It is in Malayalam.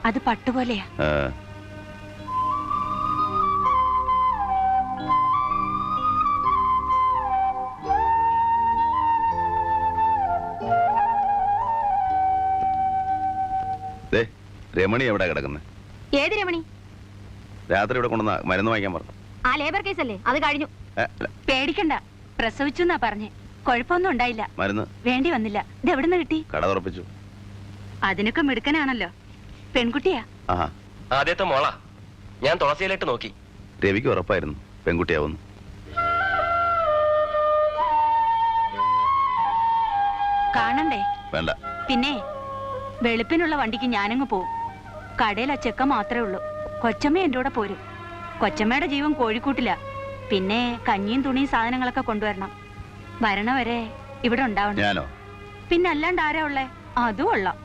അത് പട്ടുപോലെയാ. രമണി എവിടെ കിടക്കുന്നത്? ഏത് രമണി? രാത്രി ഇവിടെ കൊണ്ടുവന്ന മരുന്ന് വാങ്ങിക്കാൻ പറഞ്ഞു. ആ ലേബർ കേസ് അല്ലേ, അത് കഴിഞ്ഞു. പേടിക്കണ്ട, പ്രസവിച്ചു എന്നാ പറഞ്ഞേ. കുഴപ്പമൊന്നും ഉണ്ടായില്ല. മരുന്ന് വേണ്ടി വന്നില്ല. ഇത് എവിടുന്ന് കിട്ടി? കട തുറപ്പിച്ചു. അതിനൊക്കെ മിടുക്കനാണല്ലോ. പെൺകുട്ടിയാ? ആദ്യത്തെ മോളാ. ഞാൻ തുളസിയിലിട്ട് നോക്കി. രവിക്ക് ഉറപ്പായിരുന്നു പെൺകുട്ടിയാവുന്നു. കാണണ്ടേ? വേണ്ട. പിന്നെ വെളുപ്പിനുള്ള വണ്ടിക്ക് ഞാനങ്ങ് പോവും. കടയിൽ ആ ചെക്ക മാത്രമേ ഉള്ളൂ. കൊച്ചമ്മ എന്റെ കൂടെ പോരും. കൊച്ചമ്മയുടെ ജീവൻ കോഴിക്കൂട്ടില്ല. പിന്നെ കഞ്ഞിയും തുണിയും സാധനങ്ങളൊക്കെ കൊണ്ടുവരണം. വരണവരെ ഇവിടെ ഉണ്ടാവണം. ഞാനോ? പിന്നെ അല്ലാണ്ട് ആരാ ഉള്ളേ? അതും കൊള്ളാം.